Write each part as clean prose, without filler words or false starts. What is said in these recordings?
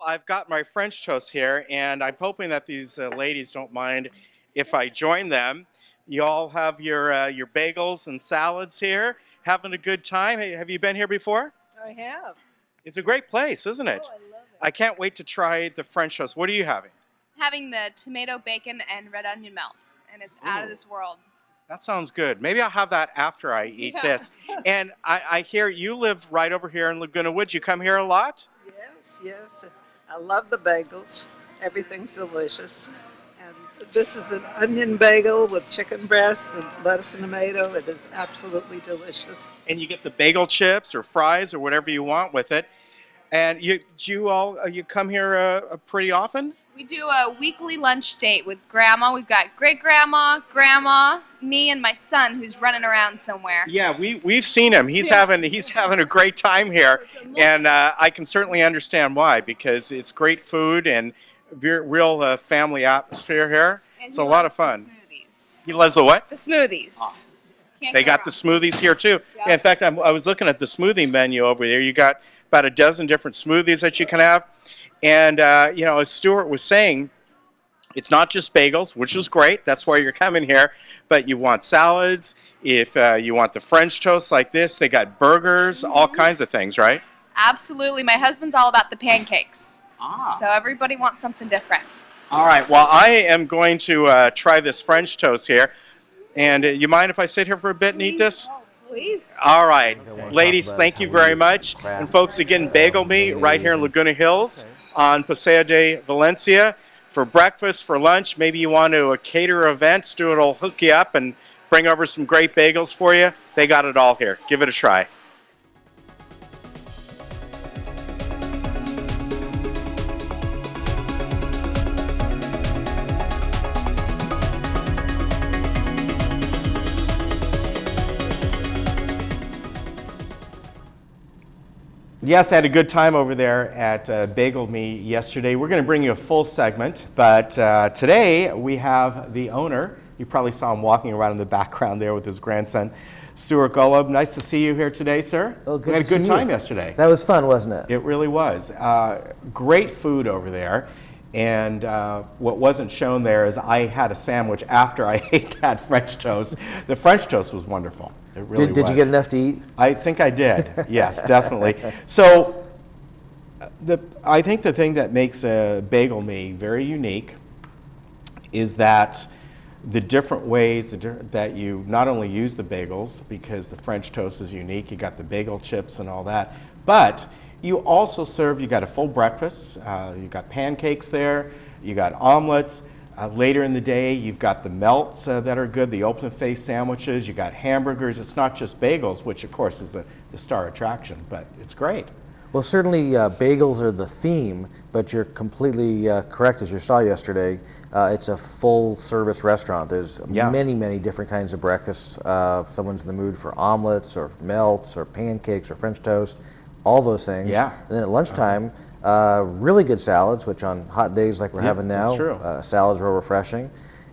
I've got my French toast here, and I'm hoping that these ladies don't mind if I join them. You all have your bagels and salads here, having a good time. Hey, have you been here before? I have. It's a great place, isn't it? Oh, I love it. I can't wait to try the French toast. What are you having? Having the tomato bacon and red onion melt, and it's out of Ooh, this world. that sounds good. Maybe I'll have that after I eat Yeah. this. And I hear you live right over here in Laguna Woods. You come here a lot? Yes, yes. I love the bagels. Everything's delicious. And this is an onion bagel with chicken breast and lettuce and tomato. It is absolutely delicious. And you get the bagel chips or fries or whatever you want with it. And you come here pretty often? We do a weekly lunch date with Grandma. We've got great grandma, grandma, me, and my son who's running around somewhere. Yeah, we've seen him. He's having a great time here, and I can certainly understand why, because it's great food and real family atmosphere here. And It's he a lot of loves the fun. smoothies. He loves the what? The smoothies. Can't They go got the wrong. smoothies here too. Yep. Yeah, in fact, I was looking at the smoothie menu over there. You got about a dozen different smoothies that you can have, and as Stuart was saying, it's not just bagels, which is great. That's why you're coming here. But you want salads. If you want the French toast like this, they got burgers, all kinds of things, right? Absolutely. My husband's all about the pancakes. Ah. So everybody wants something different. All right. Well, I am going to try this French toast here. And you mind if I sit here for a bit and eat this? Please. All right. Ladies, thank you very much. And folks, again, Bagel Me right here in Laguna Hills on Paseo de Valencia. For breakfast, for lunch, maybe you want to cater events, Stuart will hook you up and bring over some great bagels for you. They got it all here. Give it a try. Yes, I had a good time over there at Bagel Me yesterday. We're going to bring you a full segment, but today we have the owner. You probably saw him walking around in the background there with his grandson, Stuart Golub. Nice to see you here today, sir. Oh, We had a good time yesterday. That was fun, wasn't it? It really was. Great food over there. And what wasn't shown there is I had a sandwich after I ate that French toast. The French toast was wonderful. It really was. Did you get enough to eat? I think I did. Yes, definitely. So, I think the thing that makes a Bagel Me very unique is that the different ways that you not only use the bagels, because the French toast is unique, you got the bagel chips and all that, but you also serve, you got a full breakfast, you got pancakes there, you got omelets. Later in the day, you've got the melts that are good, the open-faced sandwiches, you got hamburgers. It's not just bagels, which of course is the star attraction, but it's great. Well, certainly bagels are the theme, but you're completely correct, as you saw yesterday. It's a full-service restaurant. There's many, many different kinds of breakfasts. Someone's in the mood for omelets or melts or pancakes or French toast, all those things. Yeah. And then at lunchtime, really good salads, which on hot days like we're having now, that's true. Salads are real refreshing.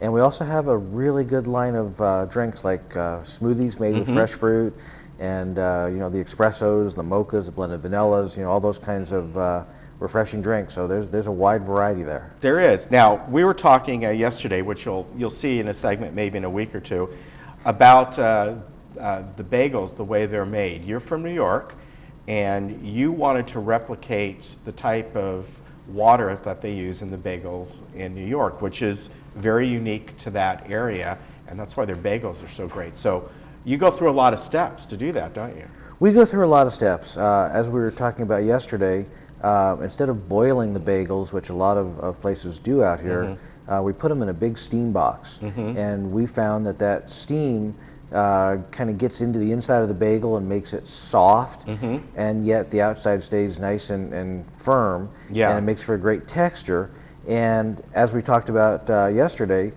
And we also have a really good line of drinks like smoothies made with fresh fruit, and the espressos, the mochas, the blended vanillas, all those kinds of refreshing drinks. So there's a wide variety there. There is. Now, we were talking yesterday, which you'll see in a segment maybe in a week or two, about the bagels, the way they're made. You're from New York, and you wanted to replicate the type of water that they use in the bagels in New York, which is very unique to that area, and that's why their bagels are so great. So you go through a lot of steps to do that, don't you? We go through a lot of steps. As we were talking about yesterday, instead of boiling the bagels, which a lot of places do out here, we put them in a big steam box. And we found that steam kind of gets into the inside of the bagel and makes it soft, and yet the outside stays nice and firm, Yeah. and it makes for a great texture. And as we talked about yesterday,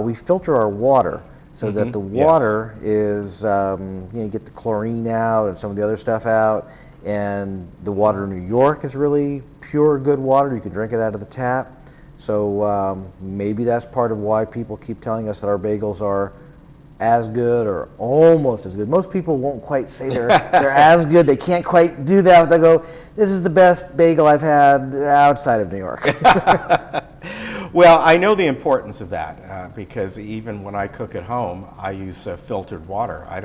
we filter our water so that the water is, you get the chlorine out and some of the other stuff out, and the water in New York is really pure, good water. You can drink it out of the tap. So maybe that's part of why people keep telling us that our bagels are as good or almost as good. Most people won't quite say they're as good. They can't quite do that. They go, "This is the best bagel I've had outside of New York." Well, I know the importance of that because even when I cook at home, I use filtered water. I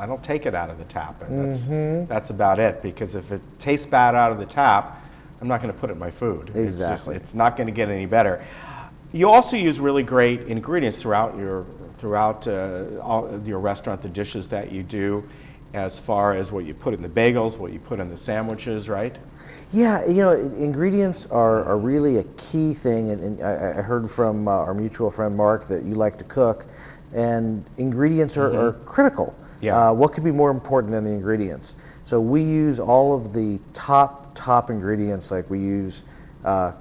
don't take it out of the tap, and that's about it. Because if it tastes bad out of the tap, I'm not going to put it in my food. Exactly. It's not going to get any better. You also use really great ingredients throughout your restaurant, the dishes that you do, as far as what you put in the bagels, what you put in the sandwiches, right? Yeah, ingredients are really a key thing, and I heard from our mutual friend Mark that you like to cook, and ingredients are critical. Yeah. What could be more important than the ingredients? So we use all of the top ingredients, like we use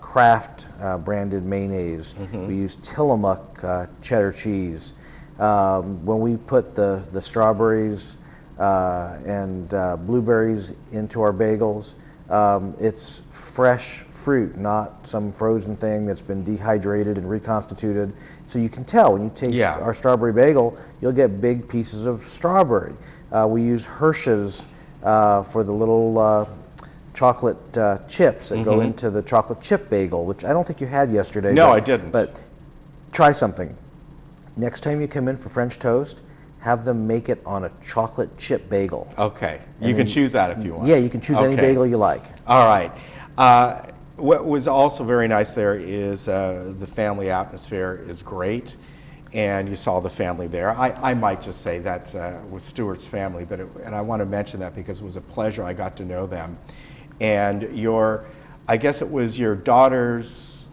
Kraft branded mayonnaise, we use Tillamook cheddar cheese. When we put the strawberries and blueberries into our bagels, it's fresh fruit, not some frozen thing that's been dehydrated and reconstituted. So you can tell when you taste our strawberry bagel, you'll get big pieces of strawberry. We use Hershey's for the little chocolate chips that go into the chocolate chip bagel, which I don't think you had yesterday. No, I didn't. But try something. Next time you come in for French toast, have them make it on a chocolate chip bagel. Okay. You can choose that if you want. Yeah, you can choose any bagel you like. All right. What was also very nice there is the family atmosphere is great, and you saw the family there. I might just say that was Stuart's family, and I want to mention that because it was a pleasure. I got to know them. And I guess it was your daughter's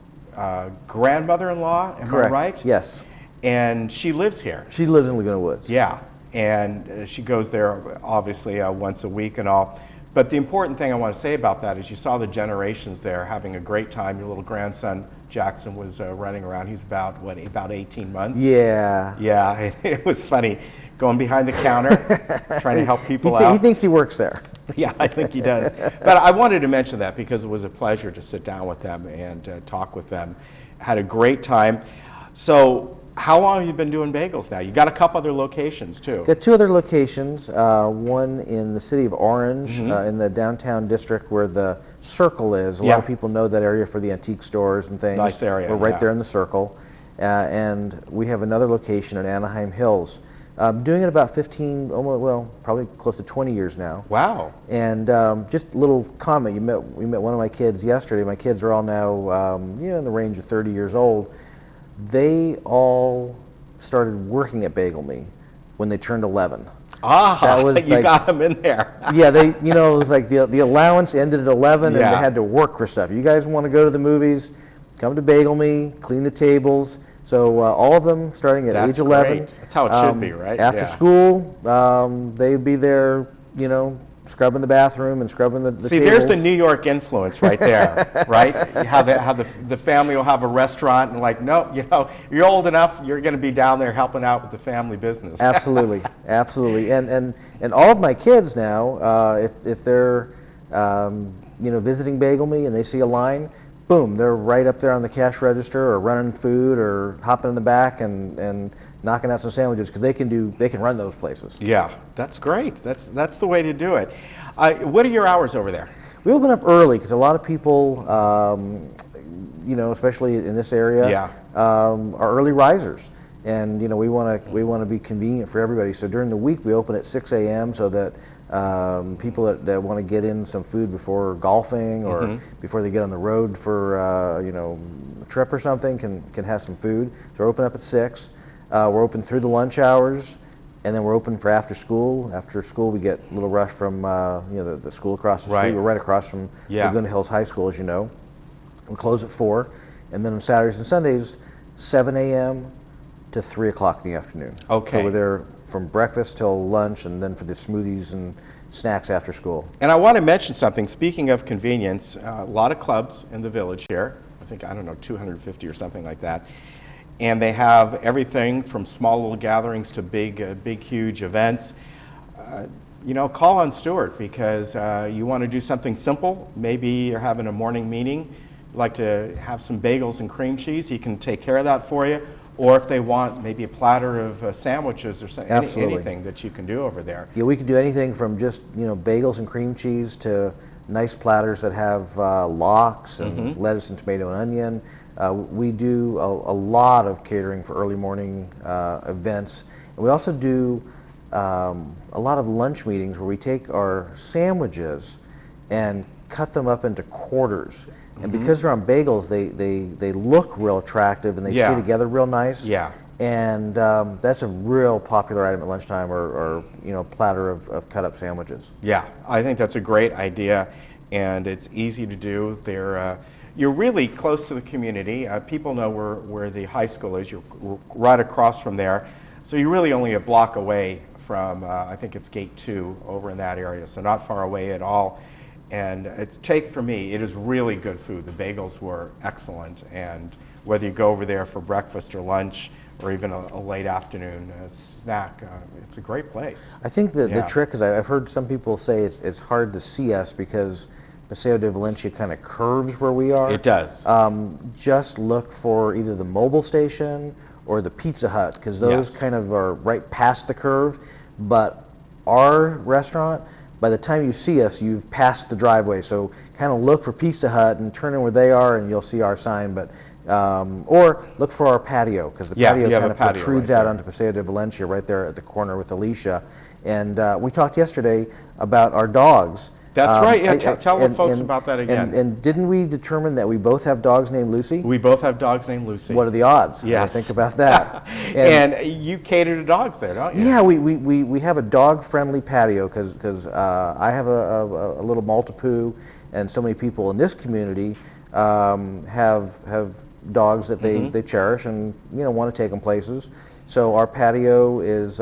grandmother-in-law, am Correct. I right? Yes. And she lives here. She lives in Laguna Woods. Yeah, and she goes there obviously once a week and all. But the important thing I want to say about that is you saw the generations there having a great time. Your little grandson Jackson was running around. He's about 18 months. Yeah. Yeah, it was funny going behind the counter trying to help people out. He thinks he works there. Yeah, I think he does. But I wanted to mention that because it was a pleasure to sit down with them and talk with them. Had a great time. So how long have you been doing bagels now? You got a couple other locations too. Got two other locations, one in the city of Orange, in the downtown district where the Circle is. A lot of people know that area for the antique stores and things. Nice area. We're right there in the Circle. And we have another location in Anaheim Hills. Doing it about 15, probably close to 20 years now. Wow. And just a little comment, we met one of my kids yesterday. My kids are all now in the range of 30 years old. They all started working at Bagel Me when they turned 11. That was you got them in there. Yeah, it was like the allowance ended at 11 and they had to work for stuff. You guys want to go to the movies, come to Bagel Me, clean the tables. So all of them starting at age 11. Great. That's how it should be, right? After school, they'd be there, scrubbing the bathroom and scrubbing the See, tables. there's the New York influence right there, right? How the family will have a restaurant and no, you're old enough, you're going to be down there helping out with the family business. Absolutely, absolutely. And all of my kids now, if they're visiting Bagel Me and they see a line, boom, they're right up there on the cash register or running food or hopping in the back and knocking out some sandwiches because they can run those places. Yeah, that's great. That's the way to do it. What are your hours over there? We open up early because a lot of people, especially in this area, are early risers, and we want to be convenient for everybody. So during the week we open at 6 a.m. so that people that want to get in some food before golfing or before they get on the road for a trip or something can have some food. So we're open up at 6. We're open through the lunch hours, and then we're open for after school. After school, we get a little rush from the school across the street. We're right across from Laguna Hills High School, as you know. We close at 4, and then on Saturdays and Sundays, 7 a.m. to 3 o'clock in the afternoon. Okay. So we're there from breakfast till lunch, and then for the smoothies and snacks after school. And I want to mention something. Speaking of convenience, a lot of clubs in the village here. I think 250 or something like that. And they have everything from small little gatherings to big, huge events. Call on Stuart because you want to do something simple. Maybe you're having a morning meeting. You'd like to have some bagels and cream cheese. He can take care of that for you. or if they want maybe a platter of sandwiches or something, Absolutely. anything that you can do over there. Yeah, we can do anything from just bagels and cream cheese to nice platters that have lox and lettuce and tomato and onion. We do a lot of catering for early morning events, and we also do a lot of lunch meetings where we take our sandwiches and cut them up into quarters. And because they're on bagels, they look real attractive and they Yeah. stay together real nice. Yeah. And that's a real popular item at lunchtime, or platter of cut up sandwiches. Yeah, I think that's a great idea, and it's easy to do. You're really close to the community. People know where the high school is. You're right across from there, so you're really only a block away from, I think it's Gate 2 over in that area, so not far away at all. And for me, it is really good food. The bagels were excellent, and whether you go over there for breakfast or lunch, or even a late afternoon snack, it's a great place. I think the Yeah. trick is I've heard some people say it's hard to see us because Paseo de Valencia kind of curves where we are. It does. Just look for either the mobile station or the Pizza Hut, because those Yes. kind of are right past the curve. But our restaurant, by the time you see us, you've passed the driveway. So kind of look for Pizza Hut and turn in where they are, and you'll see our sign. But or look for our patio, because the Yeah, patio you have kind a of patio protrudes right out there. onto Paseo de Valencia, right there at the corner with Alicia. And we talked yesterday about our dogs. That's right. Yeah, tell the folks about that again. And didn't we determine that we both have dogs named Lucy? We both have dogs named Lucy. What are the odds? When I Yes. think about that. And you cater to dogs there, don't you? Yeah, we have a dog-friendly patio because I have a little Maltipoo, and so many people in this community have dogs that they cherish and want to take them places. So our patio is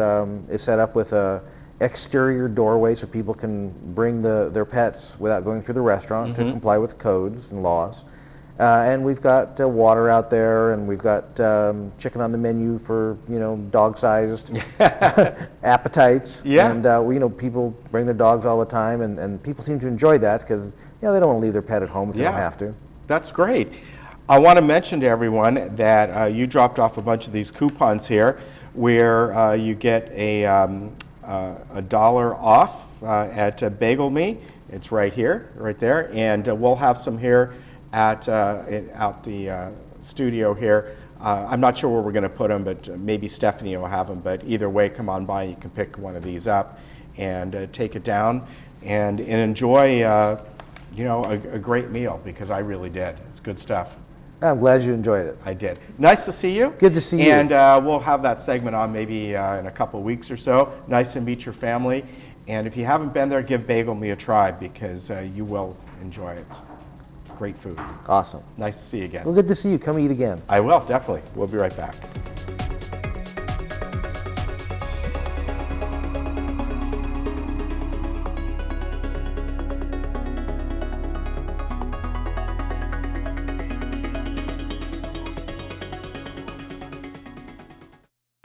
set up with a exterior doorway so people can bring their pets without going through the restaurant to comply with codes and laws. And we've got water out there, and we've got chicken on the menu for dog-sized appetites. Yeah. And people bring their dogs all the time, and people seem to enjoy that because they don't want to leave their pet at home if they don't have to. That's great. I want to mention to everyone that you dropped off a bunch of these coupons here, where you get a $1 off at Bagel Me. It's right here, right there, and we'll have some here at out the studio here. I'm not sure where we're going to put them, but maybe Stephanie will have them. But either way, come on by. You can pick one of these up and take it down and enjoy, a great meal, because I really did. It's good stuff. I'm glad you enjoyed it. I did. Nice to see you. Good to see you. And we'll have that segment on maybe in a couple of weeks or so. Nice to meet your family. And if you haven't been there, give Bagel Me a try, because you will enjoy it. Great food. Awesome. Nice to see you again. Well, good to see you. Come eat again. I will, definitely. We'll be right back.